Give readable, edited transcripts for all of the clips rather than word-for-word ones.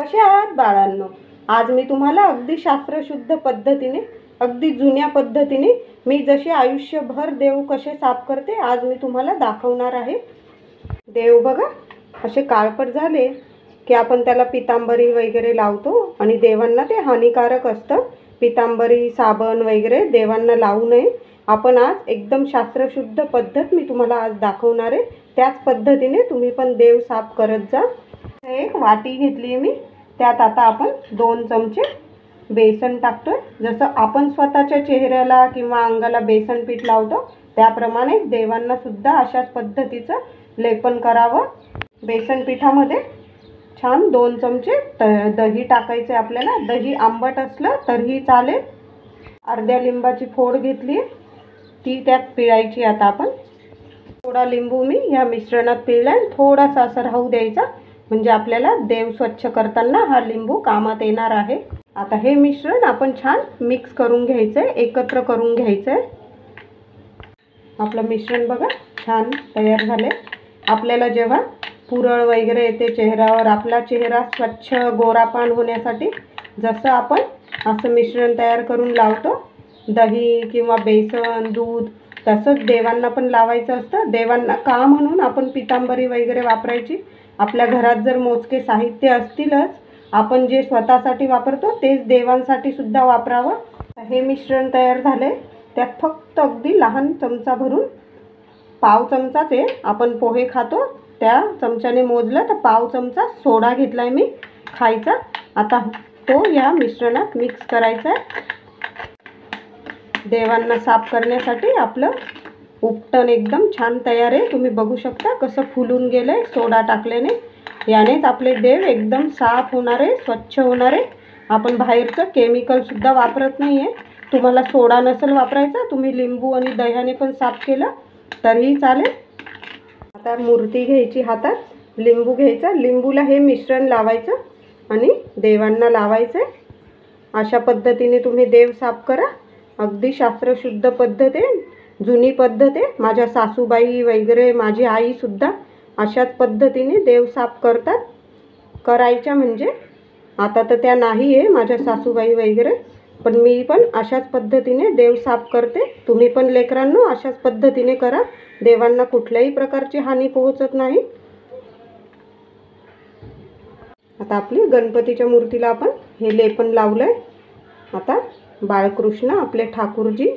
कसे आहात बाळांनो? आज मी तुम्हाला अगदी शास्त्रशुद्ध पद्धतीने, अगदी जुन्या पद्धतीने मी जसे आयुष्यभर देव कसे साफ करते आज मी तुम्हाला दाखवणार आहे। देव बघा असे काळपट झाले की आपण त्याला पितांबरी वगैरे लावतो आणि देवांना ते हानिकारक असतं। पितांबरी साबण वगैरे देवांना लावू नये। आपण आज एकदम शास्त्रशुद्ध पद्धत मी तुम्हाला आज दाखवणार आहे। त्याच पद्धतीने तुम्ही पण देव साफ करत जा। एक वाटी घेतली मी, त्यात आता आपण 2 चमचे बेसन टाकतोय। जसं आपण स्वतःच्या चेहऱ्याला किंवा अंगाला बेसन पीठ लावतो त्याप्रमाणे देवांना सुद्धा अशाच पद्धतीचं लेपन करावं। बेसन पिठामध्ये छान 2 चमचे दही टाकायचे आपल्याला। दही आंबट असलं तरीही चालेल। अर्ध्या लिंबाची फोड घेतली, ती त्यात पिळायची। आता आपण थोडा लिंबू मी या मिश्रणात पिळलाय, थोडासा असं राहू द्यायचा म्हणजे आपल्याला देव स्वच्छ करताना हा लिंबू कामात येणार आहे। आता हे मिश्रण आपण छान मिक्स करून घ्यायचंय, एकत्र करून घ्यायचंय। आपलं मिश्रण बघा छान तयार झाले। आपल्याला जेव्हा पुरळ वगैरे येते चेहऱ्यावर, आपला चेहरा स्वच्छ गोरापान होण्यासाठी जसं आपण असं मिश्रण तयार करून लावतो दही किंवा बेसन दूध, तसंच देवांना पण लावायचं असतं। देवांना का म्हणून आपण पितांबरी वगैरे वापरायची। आपल्या घरात जर मोजके साहित्य असतीलच, आपण जे स्वतःसाठी वापरतो तेच देवांसाठी सुद्धा वापरावं। हे मिश्रण तयार झाले, त्यात फक्त अगदी लहान चमचा भरून पाव चमचाच आहे, आपण पोहे खातो त्या चमच्याने मोजलं तर पाव चमचा सोडा घेतलाय मी खायचा। आता तो या मिश्रणात मिक्स करायचा आहे। देवांना साफ करण्यासाठी आपलं उपटन एकदम छान तयार आहे। तुम्ही बघू शकता कसं फुलून गेलंय सोडा टाकल्याने। यानेच आपले देव एकदम साफ होणार आहे, स्वच्छ होणार आहे। आपण बाहेरचं केमिकल सुद्धा वापरत नाही आहे। तुम्हाला सोडा नसेल वापरायचा, तुम्ही लिंबू आणि दह्याने पण साफ केलं तरीही चालेल। आता मूर्ती घ्यायची हातात, लिंबू घ्यायचा, लिंबूला हे मिश्रण लावायचं आणि देवांना लावायचं। अशा पद्धतीने तुम्ही देव साफ करा। अगदी शास्त्रशुद्ध पद्धत आहे, जुनी पद्धत आहे। माझ्या सासूबाई वगैरे माझी आई सुद्धा अशाच पद्धतीने देव साफ करतात, करायच्या म्हणजे। आता तर त्या नाही आहे माझ्या सासूबाई वगैरे, पण मी पण अशाच पद्धतीने देव साफ करते। तुम्ही पण लेकरांनो अशाच पद्धतीने करा, देवांना कुठल्याही प्रकारची हानी पोहोचत नाही। आता आपली गणपतीच्या मूर्तीला आपण हे लेपन लावलंय। आता बाळकृष्ण आपले ठाकूरजी,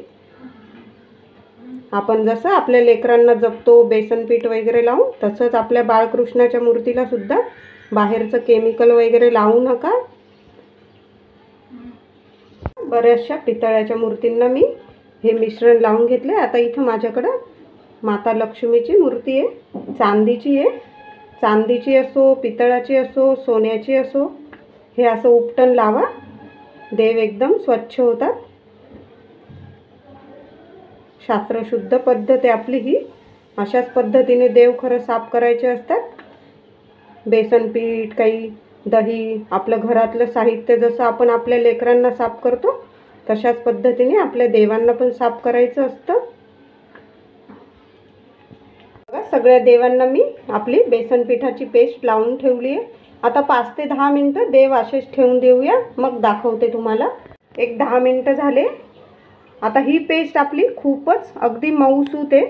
आपण जसं आपल्या लेकरांना जपतो बेसन पीठ वगैरे लावून, तसंच आपल्या बाळकृष्णाच्या मूर्तीला सुद्धा बाहेरचं केमिकल वगैरे लावू नका। बऱ्याचशा पितळाच्या मूर्तींना मी हे मिश्रण लावून घेतले। आता इथं माझ्याकडं माता लक्ष्मीची मूर्ती आहे, चांदीची आहे। चांदीची असो, पितळाची असो, सोन्याची असो, हे असं उपटन लावा, देव एकदम स्वच्छ होतात। शास्त्रशुद्ध पद्धत आहे आपली ही। अशाच पद्धतीने देव खरं साफ करायचे असतात। बेसन पीठ, काही दही, आपलं घरातलं साहित्य जसं आपण आपल्या लेकरांना साफ करतो तशाच पद्धतीने आपल्या देवांना पण साफ करायचं असतं। बघा सगळ्या देवांना मी आपली बेसन पिठाची पेस्ट लावून ठेवली आहे। आता 5 ते 10 मिनिटं देव असेच ठेवून देऊया, मग दाखवते तुम्हाला। एक 10 मिनिटं झाले। आता ही पेस्ट आपली खूपच अगदी मऊसूत आहे।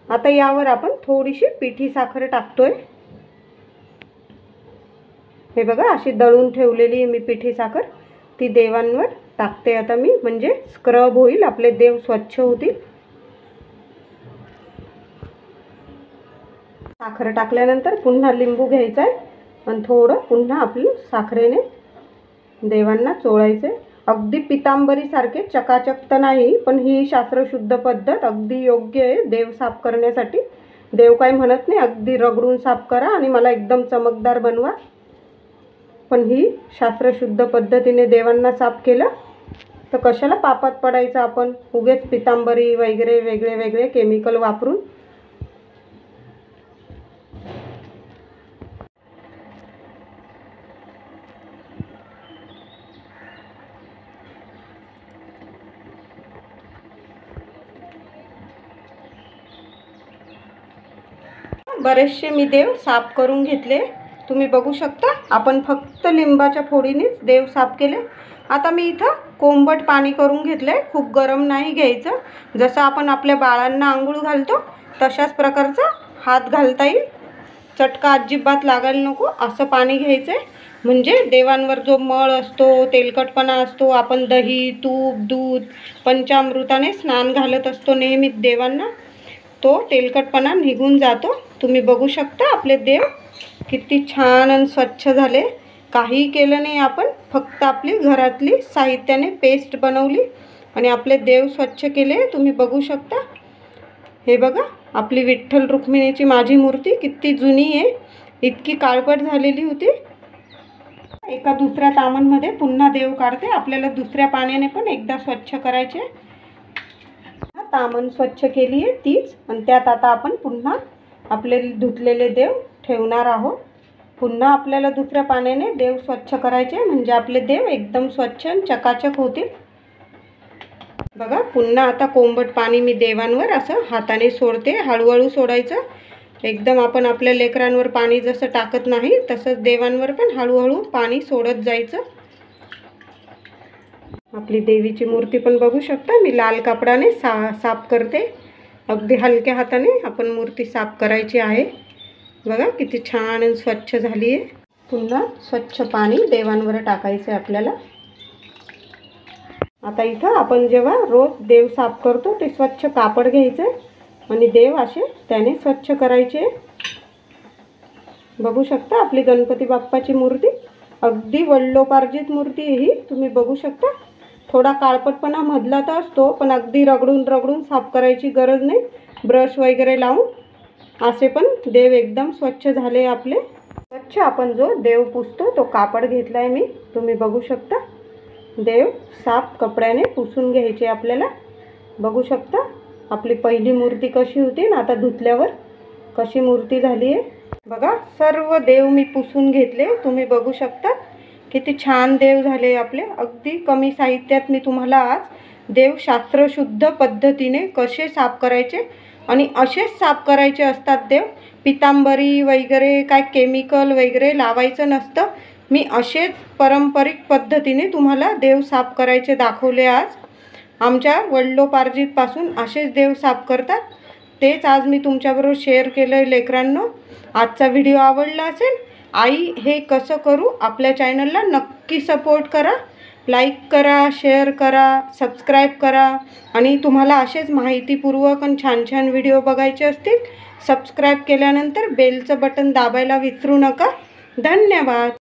आता यावर आपण थोडीशी पिठी साखर टाकतोय। हे बघा अशी दळून ठेवलेली मी पिठी साखर, ती देवांवर टाकते आता मी, म्हणजे स्क्रब होईल, आपले देव स्वच्छ होतील। साखर टाकल्यानंतर पुन्हा लिंबू घ्यायचा आहे आणि थोडं पुन्हा आपली साखरेने देवांना चोळायचे। अगदी पितांबरीसारखे चकाचक तर नाही, पण ही शास्त्रशुद्ध पद्धत अगदी योग्य आहे देव साफ करण्यासाठी। देव काय म्हणत नाही अगदी रगडून साफ करा आणि मला एकदम चमकदार बनवा, पण ही शास्त्रशुद्ध पद्धतीने देवांना साफ केलं तर कशाला पापात पडायचं आपण उगेच पितांबरी वगैरे वेगळे वेगळे केमिकल वापरून। बरेचसे मी देव साफ करून घेतले। तुम्ही बघू शकता आपण फक्त लिंबाच्या फोडीनेच देव साफ केले। आता मी इथं कोंबट पाणी करून घेतलंय, खूप गरम नाही घ्यायचं, जसं आपण आपल्या बाळांना आंघोळ घालतो तशाच प्रकारचा हात घालता येईल, चटका अजिबात लागायला नको असं पाणी घ्यायचं आहे। म्हणजे देवांवर जो मळ असतो, तेलकटपणा असतो, आपण दही, तूप, दूध, पंचामृताने स्नान घालत असतो नेहमी देवांना, तो तेलकटपणा निघून जातो। तुम्ही बघू शकता आपले देव किती छान आणि स्वच्छ झाले। काही केलं नाही आपण, फक्त आपली घरातली साहित्याने पेस्ट बनवली आणि आपले देव स्वच्छ केले। तुम्ही बघू शकता, हे बघा आपली विठ्ठल रुक्मिणीची माझी मूर्ती किती जुनी आहे, इतकी काळपट झालेली होती। एका दुसऱ्या तामणमध्ये पुन्हा देव काढते, आपल्याला दुसऱ्या पाण्याने पण एकदा स्वच्छ करायचे। तामण स्वच्छ केली आहे तीच, आणि त्यात आता आपण पुन्हा आपले धुतलेले देव ठेवणार आहोत। पुन्हा आपल्याला दुसऱ्या पाण्याने देव स्वच्छ करायचे, म्हणजे आपले देव एकदम स्वच्छ आणि चकाचक होतील। बघा पुन्हा आता कोंबट पाणी मी देवांवर असं हाताने सोडते, हळूहळू सोडायचं, एकदम आपण आपल्या लेकरांवर पाणी जसं टाकत नाही तसंच देवांवर पण हळूहळू पाणी सोडत जायचं। आपली देवीची मूर्ती पण बघू शकता मी लाल कपड्याने साफ करते, अगदी हलक्या हाताने आपण मूर्ती साफ करायची आहे। बघा किती छान आणि स्वच्छ झाली आहे। पुन्हा स्वच्छ पाणी देवांवर टाकायचं आहे आपल्याला। आता इथं आपण जेव्हा रोज देव साफ करतो ते स्वच्छ कापड घ्यायचं आणि देव असे त्याने स्वच्छ करायचे। बघू शकता आपली गणपती बाप्पाची मूर्ती अगदी वल्लोपार्जित मूर्ती आहे ही, तुम्ही बघू शकता। थोडा काळपटपणा मधला तर असतो, पण अगदी रगडून साफ करायची गरज नाही, ब्रश वगैरे लावून असे पण देव एकदम स्वच्छ झाले आपले। स्वच्छ आपण जो देव पुसतो तो कापड घेतलाय मी, तुम्ही बघू शकता। देव साफ कपड्याने पुसून घ्यायचे आपल्याला। बघू शकता आपली पहिली मूर्ती कशी होती ना आता धुतल्यावर कशी मूर्ती झाली आहे। बघा सर्व देव मी पुसून घेतले, तुम्ही बघू शकता किती छान देव झाले आपले। अगदी कमी साहित्यात मी तुम्हाला आज देव शास्त्रशुद्ध पद्धतीने कसे साफ करायचे आणि असेच साफ करायचे असतात देव, पितांबरी वगैरे काय केमिकल वगैरे लावायचं नसतं। मी असेच पारंपरिक पद्धतीने तुम्हाला देव साफ करायचे दाखवले आज। आमच्या वडिलोपार्जितपासून असेच देव साफ करतात, तेच आज मी तुमच्याबरोबर शेअर केलं आहे लेकरांनो। आजचा व्हिडिओ आवडला असेल, आई हे कसं करू आपल्या चॅनलला नक्की सपोर्ट करा, लाईक करा, शेअर करा, सबस्क्राईब करा, आणि तुम्हाला असेच माहितीपूर्वक आणि छान छान व्हिडिओ बघायचे असतील सबस्क्राईब केल्यानंतर बेलचं बटन दाबायला विसरू नका। धन्यवाद।